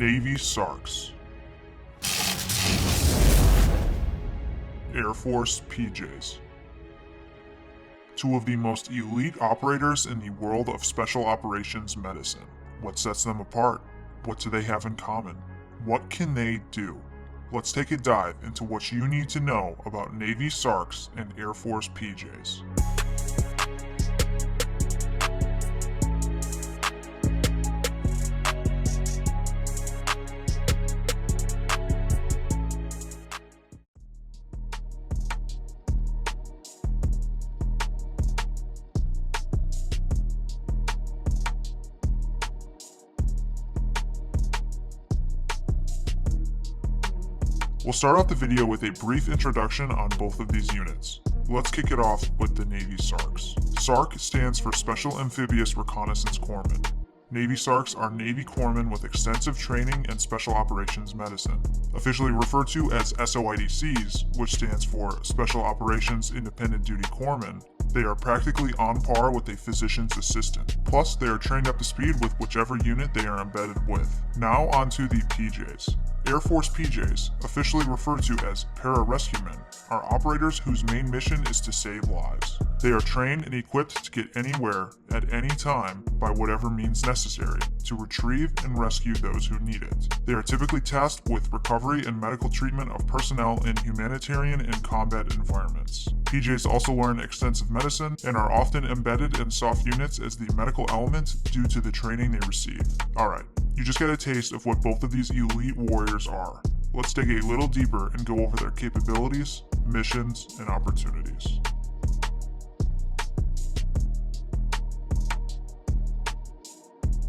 Navy SARCs. Air Force PJs. Two of the most elite operators in the world of special operations medicine. What sets them apart? What do they have in common? What can they do? Let's take a dive into what you need to know about Navy SARCs and Air Force PJs. We'll start off the video with a brief introduction on both of these units. Let's kick it off with the Navy SARCs. SARC stands for Special Amphibious Reconnaissance Corpsmen. Navy SARCs are Navy corpsmen with extensive training in special operations medicine. Officially referred to as SOIDCs, which stands for Special Operations Independent Duty Corpsmen, they are practically on par with a physician's assistant. Plus, they are trained up to speed with whichever unit they are embedded with. Now onto the PJs. Air Force PJs, officially referred to as Pararescuemen, are operators whose main mission is to save lives. They are trained and equipped to get anywhere, at any time, by whatever means necessary, to retrieve and rescue those who need it. They are typically tasked with recovery and medical treatment of personnel in humanitarian and combat environments. PJs also learn extensive medicine and are often embedded in soft units as the medical element due to the training they receive. Alright, you just got a taste of what both of these elite warriors are. Let's dig a little deeper and go over their capabilities, missions, and opportunities.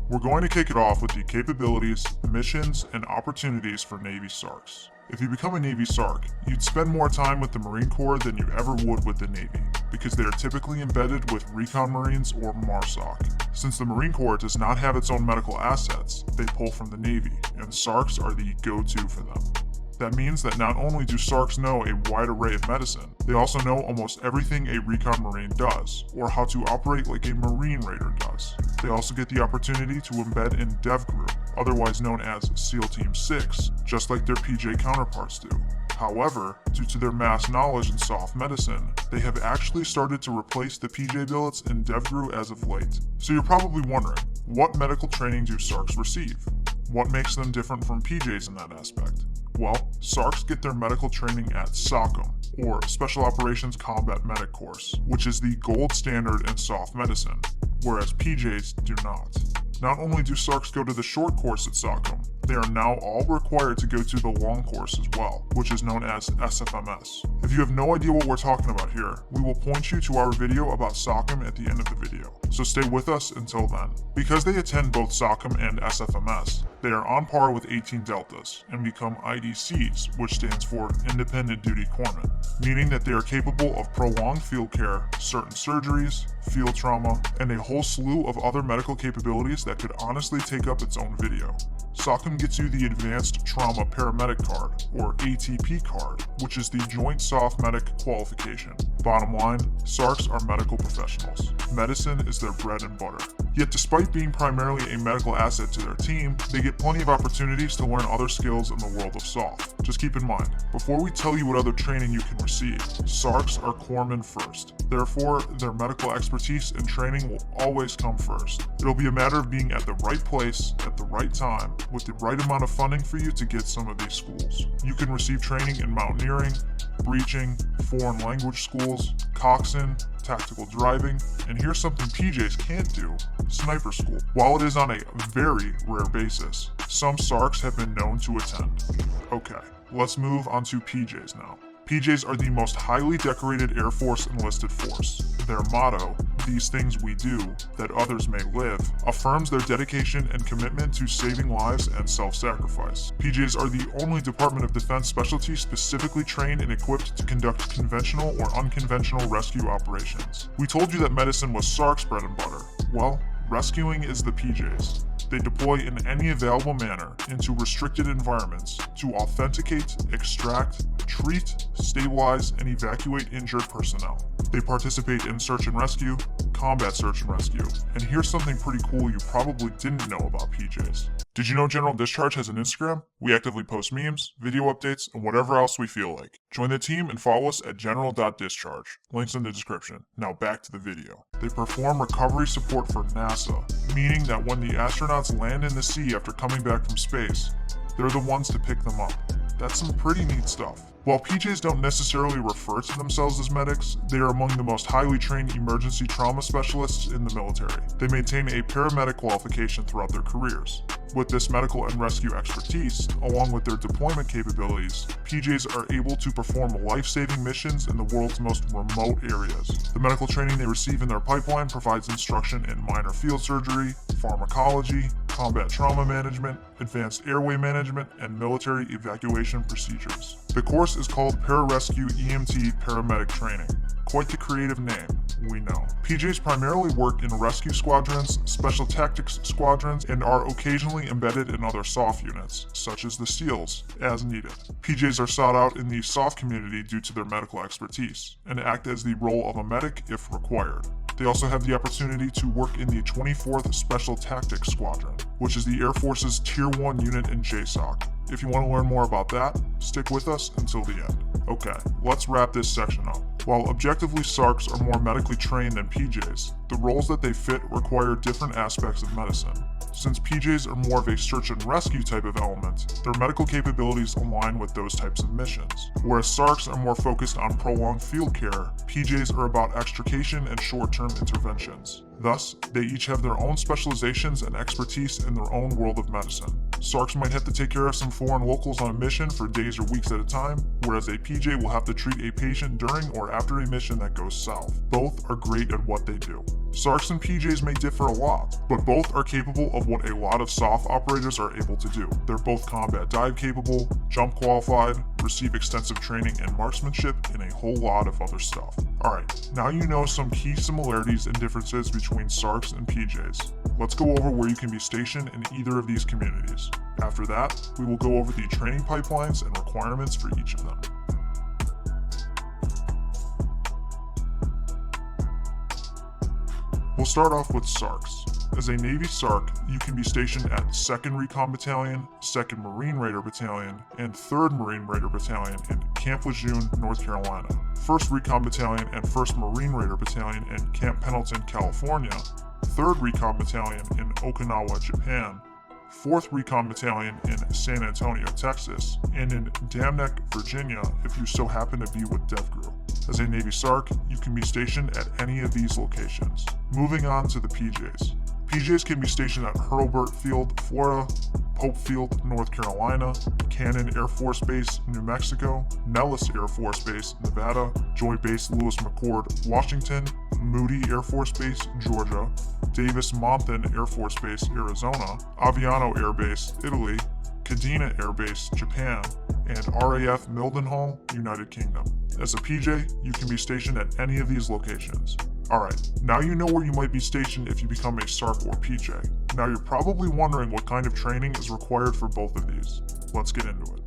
We're going to kick it off with the capabilities, missions, and opportunities for Navy SARCs. If you become a Navy SARC, you'd spend more time with the Marine Corps than you ever would with the Navy, because they are typically embedded with Recon Marines or MARSOC. Since the Marine Corps does not have its own medical assets, they pull from the Navy, and SARCs are the go-to for them. That means that not only do SARCs know a wide array of medicine, they also know almost everything a Recon Marine does, or how to operate like a Marine Raider does. They also get the opportunity to embed in Dev Group, otherwise known as SEAL Team 6, just like their PJ counterparts do. However, due to their mass knowledge in soft medicine, they have actually started to replace the PJ billets in DevGru as of late. So you're probably wondering, what medical training do SARCs receive? What makes them different from PJs in that aspect? Well, SARCs get their medical training at SOCM, or Special Operations Combat Medic Course, which is the gold standard in soft medicine, whereas PJs do not. Not only do SARCs go to the short course at SOCM, they are now all required to go to the long course as well, which is known as SFMS. If you have no idea what we're talking about here, we will point you to our video about SOCM at the end of the video, so stay with us until then. Because they attend both SOCM and SFMS, they are on par with 18 Deltas and become IDCs, which stands for Independent Duty Corpsmen, meaning that they are capable of prolonged field care, certain surgeries, field trauma, and a whole slew of other medical capabilities that could honestly take up its own video. SOCM gets you the Advanced Trauma Paramedic Card, or ATP card, which is the Joint Soft Medic qualification. Bottom line, SARCs are medical professionals. Medicine is their bread and butter. Yet despite being primarily a medical asset to their team, they get plenty of opportunities to learn other skills in the world of soft. Just keep in mind, before we tell you what other training you can receive, SARCs are corpsmen first. Therefore, their medical expertise and training will always come first. It'll be a matter of being at the right place, at the right time, with the right amount of funding for you to get some of these schools. You can receive training in mountaineering, breaching, foreign language schools, coxswain, tactical driving, and here's something PJs can't do, sniper school. While it is on a very rare basis, some SARCs have been known to attend. Okay, let's move on to PJs now. PJs are the most highly decorated Air Force enlisted force. Their motto, "These things we do, that others may live," affirms their dedication and commitment to saving lives and self-sacrifice. PJs are the only Department of Defense specialty specifically trained and equipped to conduct conventional or unconventional rescue operations. We told you that medicine was SARC's bread and butter. Well, rescuing is the PJs. They deploy in any available manner into restricted environments to authenticate, extract, treat, stabilize, and evacuate injured personnel. They participate in search and rescue, combat search and rescue. And here's something pretty cool you probably didn't know about PJs. Did you know General Discharge has an Instagram? We actively post memes, video updates, and whatever else we feel like. Join the team and follow us at general.discharge. Links in the description. Now back to the video. They perform recovery support for NASA, meaning that when the astronauts land in the sea after coming back from space, they're the ones to pick them up. That's some pretty neat stuff. While PJs don't necessarily refer to themselves as medics, they are among the most highly trained emergency trauma specialists in the military. They maintain a paramedic qualification throughout their careers. With this medical and rescue expertise, along with their deployment capabilities, PJs are able to perform life-saving missions in the world's most remote areas. The medical training they receive in their pipeline provides instruction in minor field surgery, pharmacology, combat trauma management, advanced airway management, and military evacuation procedures. The course is called Pararescue EMT Paramedic Training. Quite the creative name, we know. PJs primarily work in rescue squadrons, special tactics squadrons, and are occasionally embedded in other SOF units, such as the SEALs, as needed. PJs are sought out in the SOF community due to their medical expertise, and act as the role of a medic if required. They also have the opportunity to work in the 24th Special Tactics Squadron, which is the Air Force's Tier 1 unit in JSOC. If you want to learn more about that, stick with us until the end. Okay, let's wrap this section up. While objectively SARCs are more medically trained than PJs, the roles that they fit require different aspects of medicine. Since PJs are more of a search and rescue type of element, their medical capabilities align with those types of missions. Whereas SARCs are more focused on prolonged field care, PJs are about extrication and short-term interventions. Thus, they each have their own specializations and expertise in their own world of medicine. SARCs might have to take care of some foreign locals on a mission for days or weeks at a time, whereas a PJ will have to treat a patient during or after a mission that goes south. Both are great at what they do. SARCs and PJs may differ a lot, but both are capable of what a lot of SOF operators are able to do. They're both combat dive capable, jump qualified, receive extensive training in marksmanship, and a whole lot of other stuff. Alright, now you know some key similarities and differences between SARCs and PJs. Let's go over where you can be stationed in either of these communities. After that, we will go over the training pipelines and requirements for each of them. We'll start off with SARCs. As a Navy SARC, you can be stationed at 2nd Recon Battalion, 2nd Marine Raider Battalion, and 3rd Marine Raider Battalion in Camp Lejeune, North Carolina, 1st Recon Battalion and 1st Marine Raider Battalion in Camp Pendleton, California, 3rd Recon Battalion in Okinawa, Japan, 4th Recon Battalion in San Antonio, Texas, and in Dam Neck, Virginia if you so happen to be with DevGru. As a Navy SARC, you can be stationed at any of these locations. Moving on to the PJs. PJs can be stationed at Hurlburt Field, Florida, Pope Field, North Carolina, Cannon Air Force Base, New Mexico, Nellis Air Force Base, Nevada, Joint Base Lewis McChord, Washington, Moody Air Force Base, Georgia, Davis-Monthan Air Force Base, Arizona, Aviano Air Base, Italy, Kadena Air Base, Japan, and RAF Mildenhall, United Kingdom. As a PJ, you can be stationed at any of these locations. Alright, now you know where you might be stationed if you become a SARC or PJ. Now you're probably wondering what kind of training is required for both of these. Let's get into it.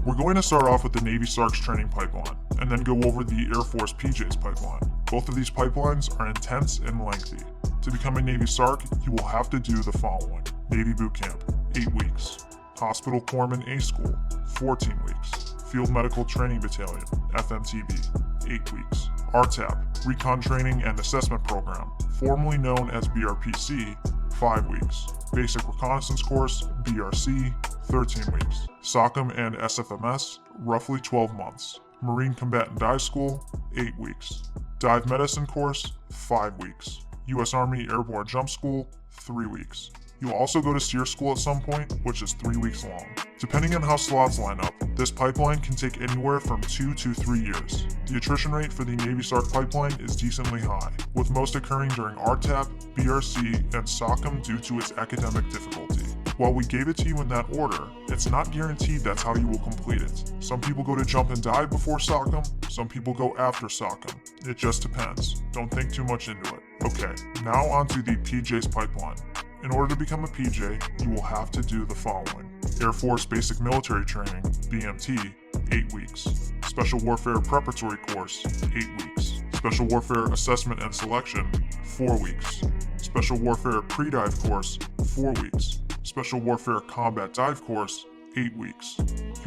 We're going to start off with the Navy SARC's training pipeline, and then go over the Air Force PJ's pipeline. Both of these pipelines are intense and lengthy. To become a Navy SARC, you will have to do the following. Navy Boot Camp, 8 weeks. Hospital Corpsman A School, 14 weeks. Field Medical Training Battalion, FMTB, 8 weeks. RTAP, Recon Training and Assessment Program, formerly known as BRPC, 5 weeks. Basic Reconnaissance Course, BRC, 13 weeks. SOCM and SFMS, roughly 12 months. Marine Combatant Dive School, 8 weeks. Dive Medicine Course, 5 weeks. U.S. Army Airborne Jump School, 3 weeks. You'll also go to SEER School at some point, which is 3 weeks long. Depending on how slots line up, this pipeline can take anywhere from 2 to 3 years. The attrition rate for the Navy SARC pipeline is decently high, with most occurring during RTAP, BRC, and SOCM due to its academic difficulty. While we gave it to you in that order, it's not guaranteed that's how you will complete it. Some people go to jump and dive before SOCM, some people go after SOCM. It just depends. Don't think too much into it. Okay, now onto the PJ's pipeline. In order to become a PJ, you will have to do the following. Air Force Basic Military Training, BMT, 8 weeks. Special Warfare Preparatory Course, 8 weeks. Special Warfare Assessment and Selection, 4 weeks. Special Warfare Pre-Dive Course, 4 weeks. Special Warfare Combat Dive Course, 8 weeks.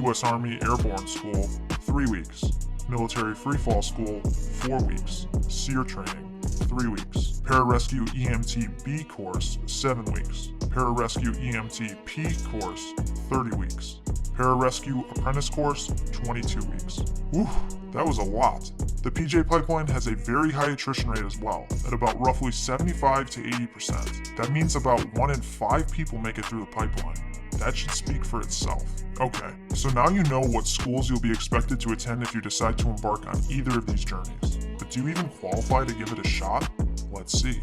U.S. Army Airborne School, 3 weeks. Military Freefall School, 4 weeks. SEER Training, 3 weeks. Pararescue EMT B course, 7 weeks. Pararescue EMT P course, 30 weeks. Pararescue Apprentice course, 22 weeks. Whew, that was a lot. The PJ pipeline has a very high attrition rate as well, at about roughly 75 to 80%. That means about 1 in 5 people make it through the pipeline. That should speak for itself. Okay, so now you know what schools you'll be expected to attend if you decide to embark on either of these journeys. But do you even qualify to give it a shot? Let's see.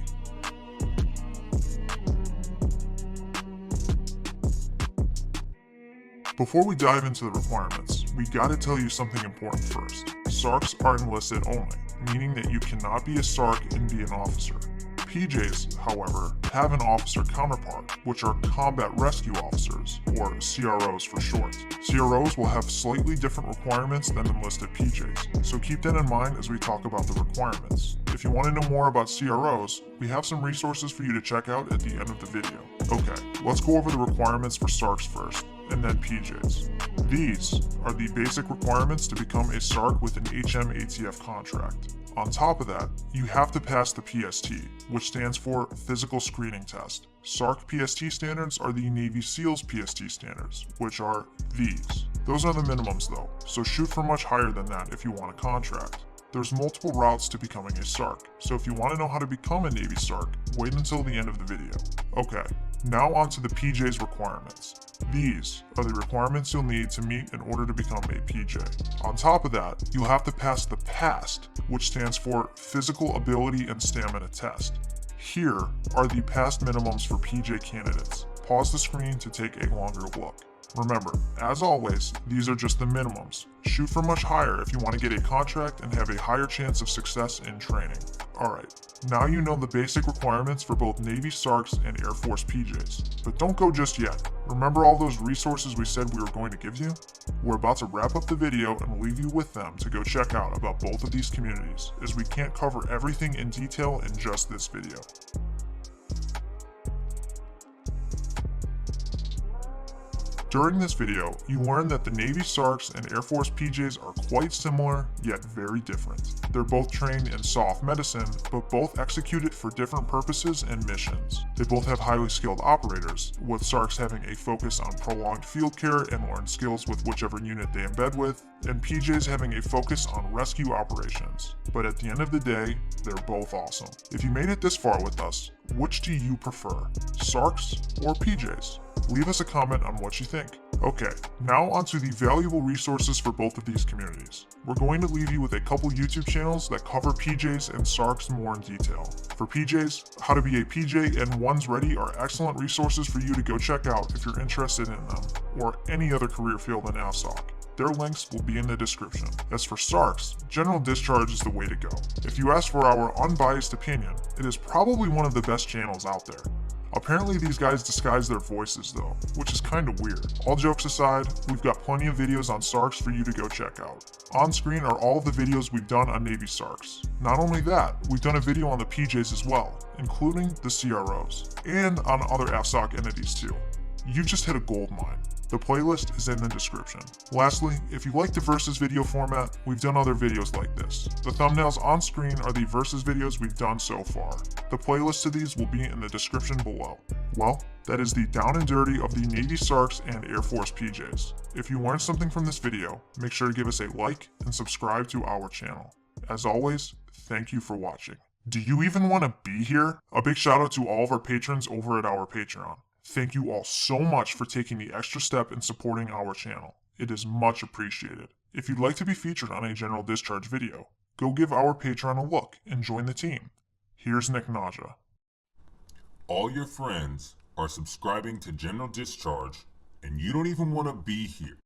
Before we dive into the requirements, we gotta tell you something important first. SARCs are enlisted only, meaning that you cannot be a SARC and be an officer. PJs, however, have an officer counterpart, which are Combat Rescue Officers, or CROs for short. CROs will have slightly different requirements than enlisted PJs, so keep that in mind as we talk about the requirements. If you want to know more about CROs, we have some resources for you to check out at the end of the video. Okay, let's go over the requirements for SARCs first, and then PJs. These are the basic requirements to become a SARC with an HM-ATF contract. On top of that, you have to pass the PST, which stands for Physical Screening Test. SARC PST standards are the Navy SEALs PST standards, which are these. Those are the minimums though, so shoot for much higher than that if you want a contract. There's multiple routes to becoming a SARC, so if you want to know how to become a Navy SARC, wait until the end of the video. Okay, now on to the PJ's requirements. These are the requirements you'll need to meet in order to become a PJ. On top of that, you'll have to pass the PAST, which stands for Physical Ability and Stamina Test. Here are the PAST minimums for PJ candidates. Pause the screen to take a longer look. Remember, as always, these are just the minimums. Shoot for much higher if you want to get a contract and have a higher chance of success in training. Alright, now you know the basic requirements for both Navy SARCs and Air Force PJs. But don't go just yet. Remember all those resources we said we were going to give you? We're about to wrap up the video and leave you with them to go check out about both of these communities, as we can't cover everything in detail in just this video. During this video, you learned that the Navy SARCs and Air Force PJs are quite similar, yet very different. They're both trained in soft medicine, but both execute it for different purposes and missions. They both have highly skilled operators, with SARCs having a focus on prolonged field care and learn skills with whichever unit they embed with, and PJs having a focus on rescue operations. But at the end of the day, they're both awesome. If you made it this far with us, which do you prefer, SARCs or PJs? Leave us a comment on what you think. Okay, now onto the valuable resources for both of these communities. We're going to leave you with a couple YouTube channels that cover PJs and SARCs more in detail. For PJs, How to Be a PJ and One's Ready are excellent resources for you to go check out if you're interested in them, or any other career field in AFSOC. Their links will be in the description. As for SARCs, General Discharge is the way to go. If you ask for our unbiased opinion, it is probably one of the best channels out there. Apparently these guys disguise their voices though, which is kinda weird. All jokes aside, we've got plenty of videos on SARCs for you to go check out. On screen are all of the videos we've done on Navy SARCs. Not only that, we've done a video on the PJs as well, including the CROs, and on other AFSOC entities too. You just hit a gold mine. The playlist is in the description. Lastly, if you like the Versus video format, we've done other videos like this. The thumbnails on screen are the Versus videos we've done so far. The playlist to these will be in the description below. Well, that is the down and dirty of the Navy SARCs and Air Force PJs. If you learned something from this video, make sure to give us a like and subscribe to our channel. As always, thank you for watching. Do you even want to be here? A big shout out to all of our patrons over at our Patreon. Thank you all so much for taking the extra step in supporting our channel. It is much appreciated. If you'd like to be featured on a General Discharge video, go give our Patreon a look and join the team. Here's Nick Naja. All your friends are subscribing to General Discharge, and you don't even want to be here.